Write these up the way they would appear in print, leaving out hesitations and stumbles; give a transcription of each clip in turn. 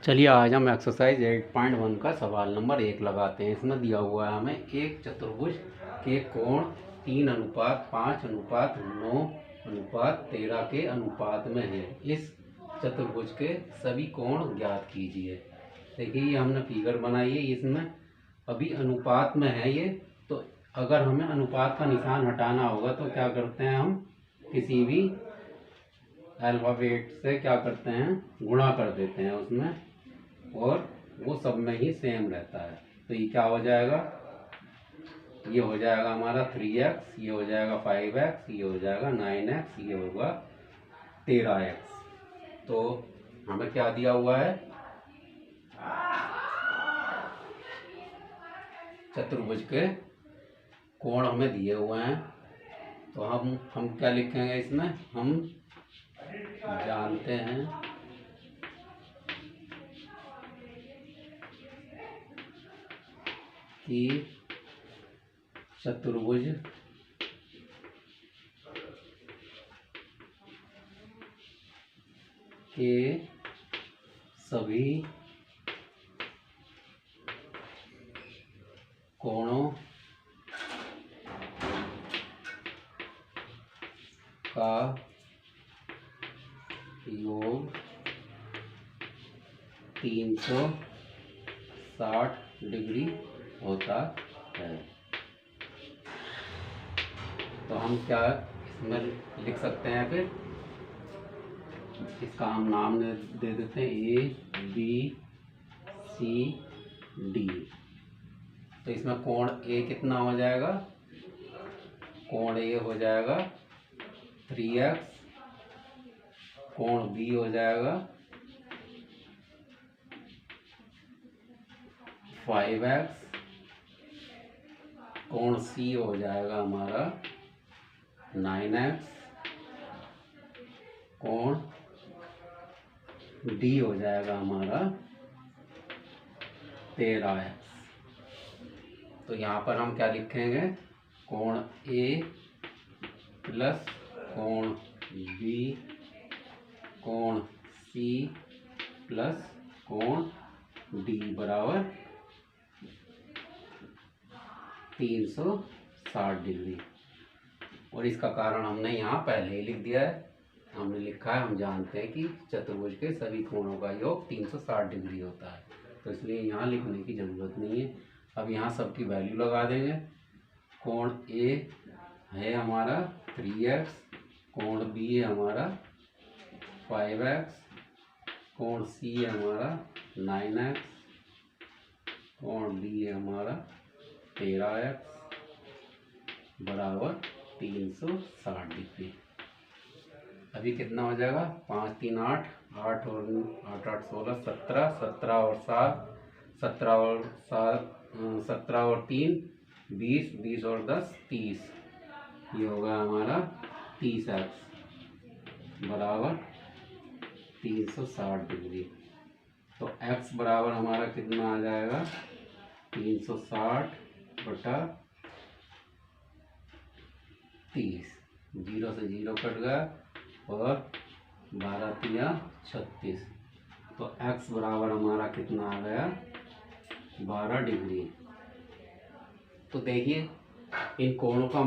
चलिए आज हम एक्सरसाइज 8.1 का सवाल नंबर 1 लगाते हैं। इसमें दिया हुआ है हमें एक चतुर्भुज के कोण 3:5:9:13 के अनुपात में है। इस चतुर्भुज के सभी कोण ज्ञात कीजिए। देखिए ये हमने फिगर बनाई है, इसमें अभी अनुपात में है ये। तो अगर हमें अनुपात का निशान हटाना होगा तो क्या करते हैं, हम किसी भी अल्फ़ाबेट से क्या करते हैं, गुणा कर देते हैं उसमें, और वो सब में ही सेम रहता है। तो ये क्या हो जाएगा, ये हो जाएगा हमारा 3x, ये हो जाएगा 5x, ये हो जाएगा 9x, ये होगा 13x। तो हमें क्या दिया हुआ है, चतुर्भुज के कोण हमें दिए हुए हैं। तो हम क्या लिखेंगे इसमें, हम जानते हैं कि चतुर्भुज के सभी कोणों का योग 360 डिग्री होता है। तो हम क्या इसमें लिख सकते हैं, फिर इसका हम नाम दे देते हैं ABCD। तो इसमें कोण A कितना हो जाएगा, कोण A हो जाएगा 3x, कोण B हो जाएगा 5x, कोण C हो जाएगा हमारा 9x, कोण D हो जाएगा हमारा 13x। तो यहाँ पर हम क्या लिखेंगे, कोण A प्लस कोण B कोण C प्लस कोण D बराबर 360 डिग्री। और इसका कारण हमने यहाँ पहले ही लिख दिया है। हमने लिखा है, हम जानते हैं कि चतुर्भुज के सभी कोणों का योग 360 डिग्री होता है, तो इसलिए यहाँ लिखने की ज़रूरत नहीं है। अब यहाँ सबकी वैल्यू लगा देंगे। कोण A है हमारा 3x, कोण B है हमारा 5x, कोण C है हमारा 9x, कोण D है हमारा 13x बराबर 360 डिग्री। अभी कितना हो जाएगा, 5 3 8, 8 और 8 8 16, 17, 17 और 7, 17 और 7, 17 और 3 20, 20 और 10 30। ये होगा हमारा 30x बराबर 360 डिग्री। तो x बराबर हमारा कितना आ जाएगा, 360 बटा 30, 0 से 0 कट गया और 12 तिया 36। तो x बराबर हमारा कितना आ गया, 12 डिग्री। तो देखिए इन कोणों का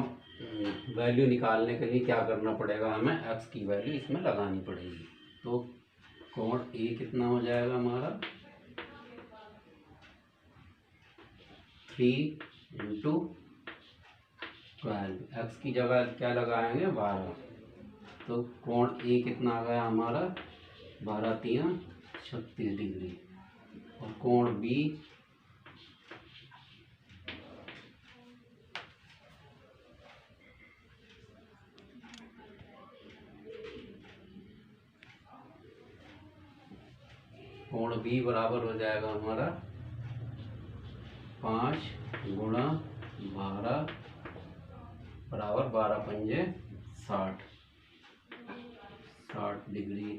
वैल्यू निकालने के लिए क्या करना पड़ेगा, हमें x की वैल्यू इसमें लगानी पड़ेगी। तो कोण A कितना हो जाएगा हमारा 3 × 12, x की जगह क्या लगाएंगे 12। तो कोण A कितना आ गया हमारा 12 तिया 36 डिग्री। और कोण B बराबर हो जाएगा हमारा 5 × 12 बराबर 12 पंजे 60 डिग्री।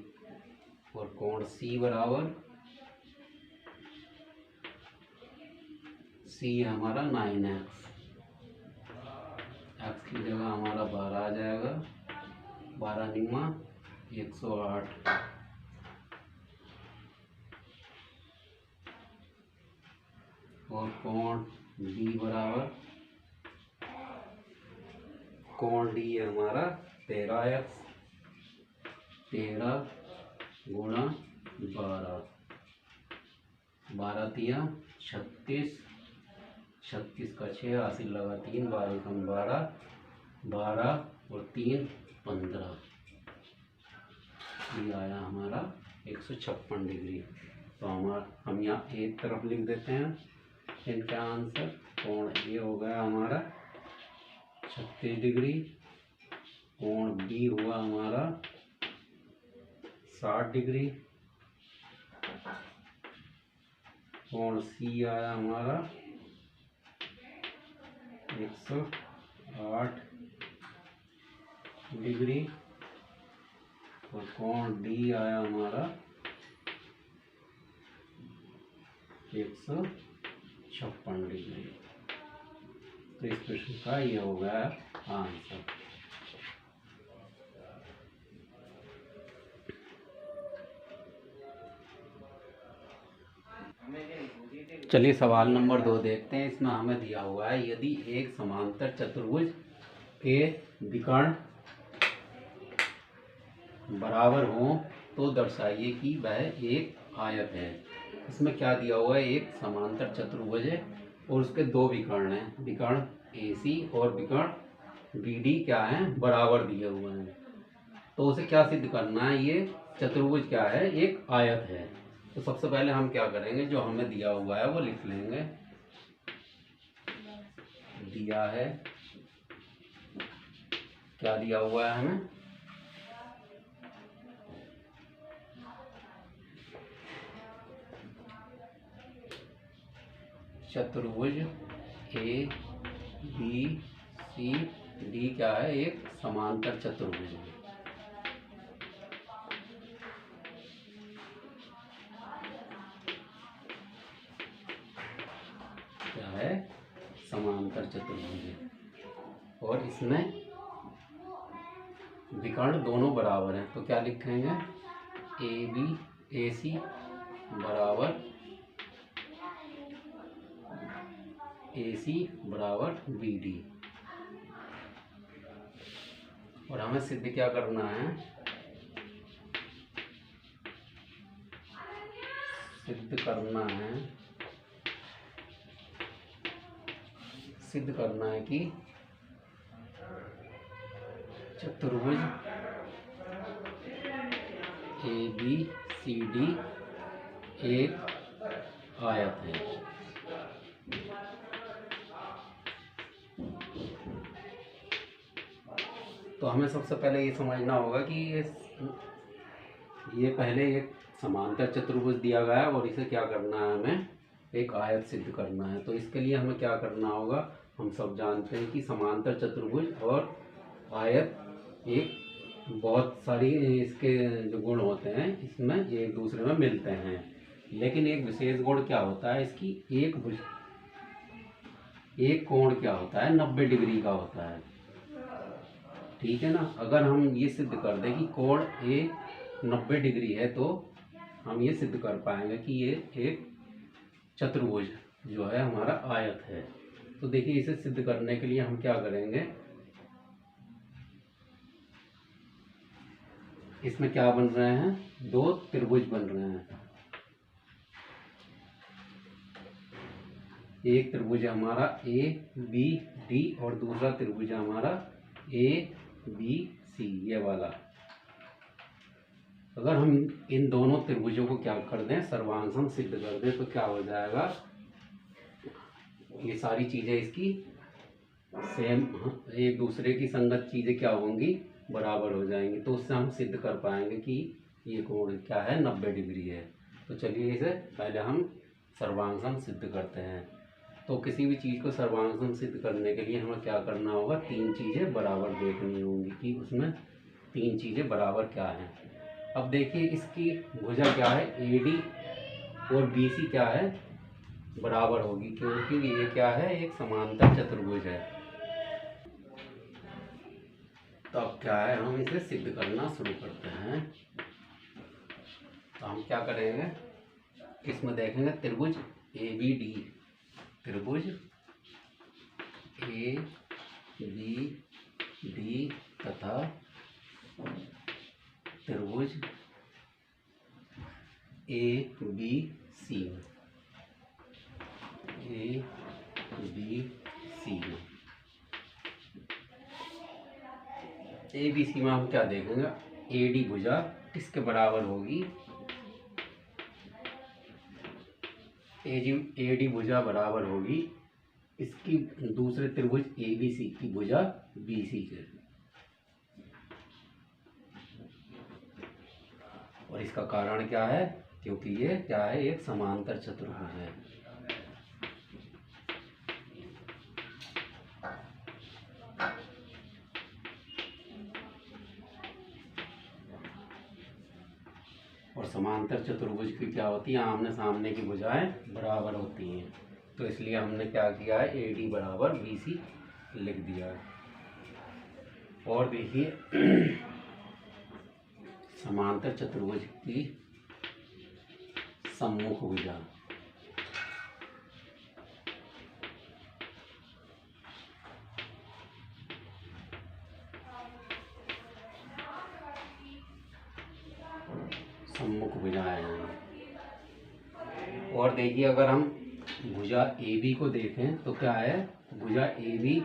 और कोण C बराबर C हमारा 9x, x की जगह हमारा 12 आ जाएगा, 12 निम्मा 108 और कोण डी बराबर, कोण डी है हमारा 13x, 13 गुणा 12, 12 तिया 36, 36 का 6 हासिल लगा 3, 12 कम 12, 12 और 3 15, ये आया हमारा 156 डिग्री। तो हम यहाँ एक तरफ लिख देते हैं इनका आंसर। कोण ए हो गया हमारा 36 डिग्री, कोण बी हुआ हमारा 60 डिग्री, कोण सी आया हमारा 108 डिग्री और कोण डी आया हमारा 156 डिग्री। तो इस प्रश्न का ये हो गया आंसर। चलिए सवाल नंबर 2 देखते हैं। इसमें हमें दिया हुआ है यदि एक समांतर चतुर्भुज के विकर्ण बराबर हो तो दर्शाइए कि वह एक आयत है। इसमें क्या दिया हुआ है, एक समांतर चतुर्भुज है और उसके दो विकर्ण हैं, विकर्ण AC और विकर्ण BD क्या है, बराबर दिए हुए हैं। तो उसे क्या सिद्ध करना है, ये चतुर्भुज क्या है, एक आयत है। तो सबसे पहले हम क्या करेंगे, जो हमें दिया हुआ है वो लिख लेंगे। दिया है, क्या दिया हुआ है हमें, चतुर्भुज ABCD क्या है, एक समांतर चतुर्भुज है। क्या है, समांतर चतुर्भुज है और इसमें विकर्ण दोनों बराबर हैं। तो क्या लिखेंगे, AC बराबर AC बराबर BD। और हमें सिद्ध क्या करना है, सिद्ध करना है कि चतुर्भुज ABCD एक आयत है। तो हमें सबसे पहले ये समझना होगा कि ये पहले एक समांतर चतुर्भुज दिया गया है और इसे क्या करना है, हमें एक आयत सिद्ध करना है। तो इसके लिए हमें क्या करना होगा, हम सब जानते हैं कि समांतर चतुर्भुज और आयत एक बहुत सारी इसके जो गुण होते हैं इसमें एक दूसरे में मिलते हैं, लेकिन एक विशेष गुण क्या होता है इसकी, एक कोण क्या होता है, 90 डिग्री का होता है। ठीक है ना। अगर हम ये सिद्ध कर दें कि कोण A 90 डिग्री है तो हम ये सिद्ध कर पाएंगे कि ये एक चतुर्भुज जो है हमारा आयत है। तो देखिए इसे सिद्ध करने के लिए हम क्या करेंगे, इसमें क्या बन रहे हैं, दो त्रिभुज बन रहे हैं। एक त्रिभुज है हमारा ABD और दूसरा त्रिभुज है हमारा ABC, ये वाला। अगर हम इन दोनों त्रिभुजों को क्या कर दें, सर्वांशम सिद्ध कर दें, तो क्या हो जाएगा, ये सारी चीजें इसकी सेम, एक दूसरे की संगत चीजें क्या होंगी, बराबर हो जाएंगी। तो उससे हम सिद्ध कर पाएंगे कि ये कोण क्या है, 90 डिग्री है। तो चलिए इसे पहले हम सर्वांशम सिद्ध करते हैं। तो किसी भी चीज़ को सर्वांशम सिद्ध करने के लिए हमें क्या करना होगा, तीन चीज़ें बराबर देखनी होंगी कि उसमें तीन चीज़ें बराबर क्या हैं। अब देखिए इसकी भुजा क्या है, AD और BC क्या है, बराबर होगी, क्योंकि ये क्या है, एक समांतर चतुर्भुज है। तो अब क्या है, हम इसे सिद्ध करना शुरू करते हैं। तो हम क्या करेंगे, इसमें देखेंगे त्रिभुज ABD त्रिभुज ए बी डी तथा त्रिभुज ए बी सी में, ए बी सी में, ए बी सी में हम क्या देखेंगे, ए डी भुजा किसके बराबर होगी, ए डी भुजा बराबर होगी इसकी दूसरे त्रिभुज ए बी सी की भुजा बी सी के। और इसका कारण क्या है, क्योंकि ये क्या है, एक समांतर चतुर्भुज है। और समांतर चतुर्भुज की क्या होती है, आमने सामने की भुजाएं बराबर होती हैं, तो इसलिए हमने क्या किया है, ए डी बराबर बी सी लिख दिया है। और देखिए समांतर चतुर्भुज की सम्मुख भुजा, सम्मुख भुजाएं हैं। और देखिए अगर हम भुजा ए बी को देखें तो क्या है, भुजा ए बी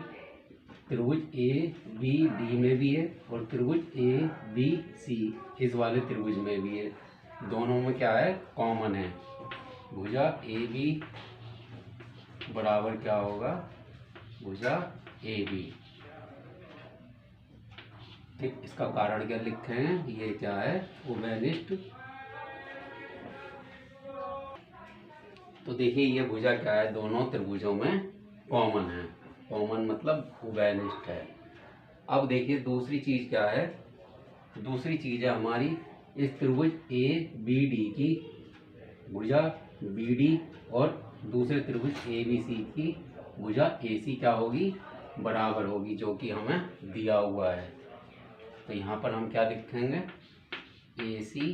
त्रिभुज ए बी डी में भी है और त्रिभुज ए बी सी इस वाले त्रिभुज में भी है, दोनों में क्या है, कॉमन है। भुजा ए बी बराबर क्या होगा, भुजा ए बी। ठीक, इसका कारण क्या लिखे हैं, ये क्या है, उभयनिष्ठ। तो देखिए ये भुजा क्या है, दोनों त्रिभुजों में कॉमन है, कॉमन मतलब उभयनिष्ठ है। अब देखिए दूसरी चीज क्या है, दूसरी चीज है हमारी इस त्रिभुज ए बी डी की भुजा बी डी और दूसरे त्रिभुज ए बी सी की भुजा ए सी क्या होगी, बराबर होगी, जो कि हमें दिया हुआ है। तो यहाँ पर हम क्या लिखेंगे, ए सी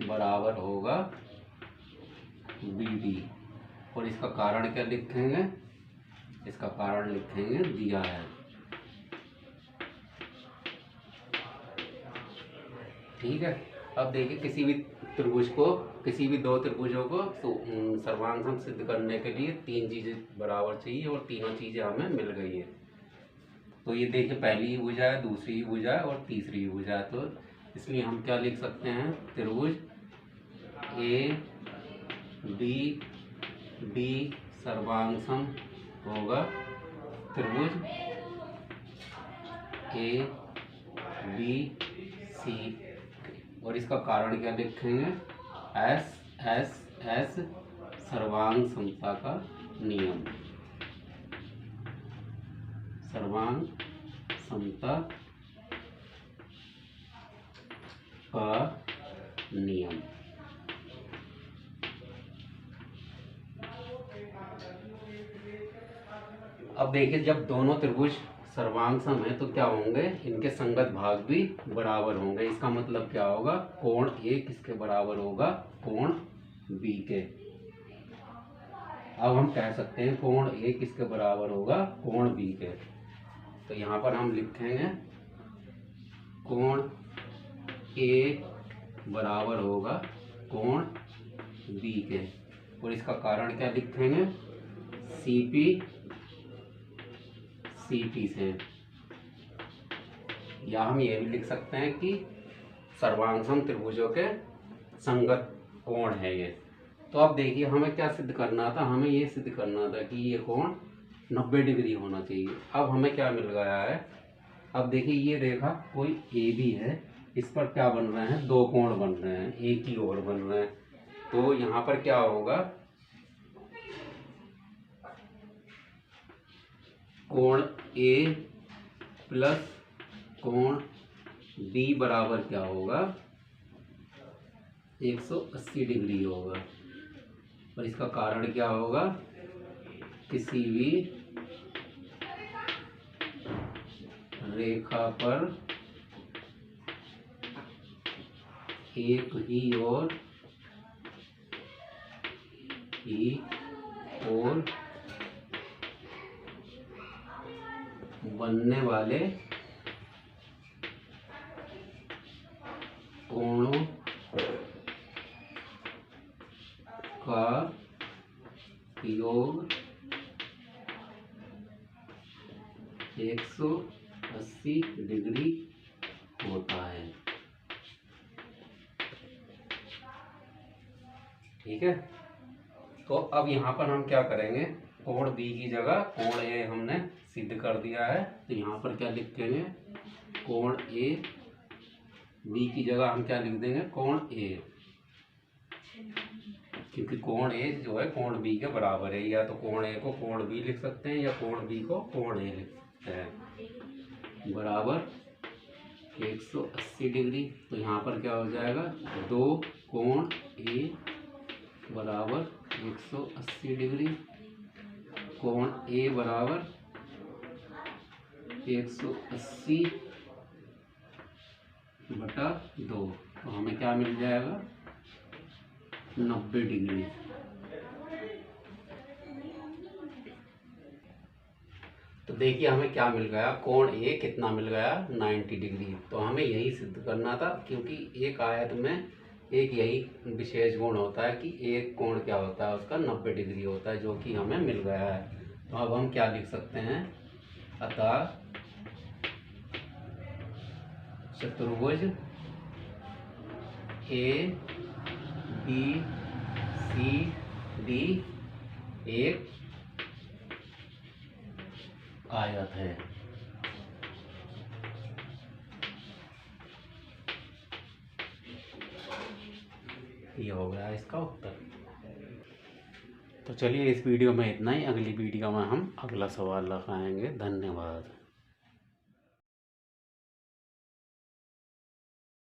बराबर होगा बी डी। और इसका कारण क्या लिखेंगे, इसका कारण लिखेंगे दिया है। ठीक है। अब देखिए किसी भी त्रिभुज को, किसी भी दो त्रिभुजों को सर्वांग सिद्ध करने के लिए तीन चीजें बराबर चाहिए और तीनों चीजें हमें मिल गई है। तो ये देखिए पहली भुजा है, दूसरी भुजा है और तीसरी भुजा है, तो इसलिए हम क्या लिख सकते हैं, त्रिभुज ए बी डी सर्वांग सम होगा त्रिभुज ए बी सी। और इसका कारण क्या लिखेंगे, एस एस एस सर्वांग समता का नियम, सर्वांग समता का नियम। अब देखिए जब दोनों त्रिभुज सर्वांग सम है तो क्या होंगे, इनके संगत भाग भी बराबर होंगे। इसका मतलब क्या होगा, कोण ए किसके बराबर होगा, कोण बी के। अब हम कह सकते हैं कोण ए किसके बराबर होगा, कोण बी के। तो यहाँ पर हम लिखेंगे कोण ए बराबर होगा कोण बी के। और इसका कारण क्या लिखेंगे, सी पी से। या हम ये भी लिख सकते हैं कि सर्वांग सम त्रिभुजों के संगत कोण है ये। तो अब देखिए हमें क्या सिद्ध करना था, हमें ये सिद्ध करना था कि ये कोण 90 डिग्री होना चाहिए। अब हमें क्या मिल गया है, अब देखिए ये रेखा कोई ए बी है, इस पर क्या बन रहे हैं, दो कोण बन रहे हैं, एक ही ओर बन रहे हैं। तो यहाँ पर क्या होगा, कोण ए प्लस कोण बी बराबर क्या होगा, 180 डिग्री होगा। और इसका कारण क्या होगा, किसी भी रेखा पर एक ही ओर बनने वाले कोणों का योग 180 डिग्री होता है। ठीक है, तो अब यहाँ पर हम क्या करेंगे, कोण बी की जगह कोण ए हमने सिद्ध कर दिया है, तो यहाँ पर क्या लिखेंगे, कोण ए, बी की जगह हम क्या लिख देंगे, कोण ए, क्योंकि कोण ए जो है कोण बी के बराबर है। या तो कोण ए को कोण बी लिख सकते हैं या कोण बी को कोण ए लिख सकते हैं, बराबर 180 डिग्री। तो यहाँ पर क्या हो जाएगा, दो कोण ए बराबर 180 डिग्री, कोण ए बराबर 180 बटा 2, तो हमें क्या मिल जाएगा, 90 डिग्री। तो देखिए हमें क्या मिल गया, कोण ए कितना मिल गया, 90 डिग्री। तो हमें यही सिद्ध करना था, क्योंकि एक आयत में एक यही विशेष गुण होता है कि एक कोण क्या होता है, उसका 90 डिग्री होता है, जो कि हमें मिल गया है। तो अब हम क्या लिख सकते हैं, अतः चतुर्भुज ए बी सी डी एक आयत है। ये हो गया इसका उत्तर। तो चलिए इस वीडियो में इतना ही, अगली वीडियो में हम अगला सवाल लगाएंगे। धन्यवाद।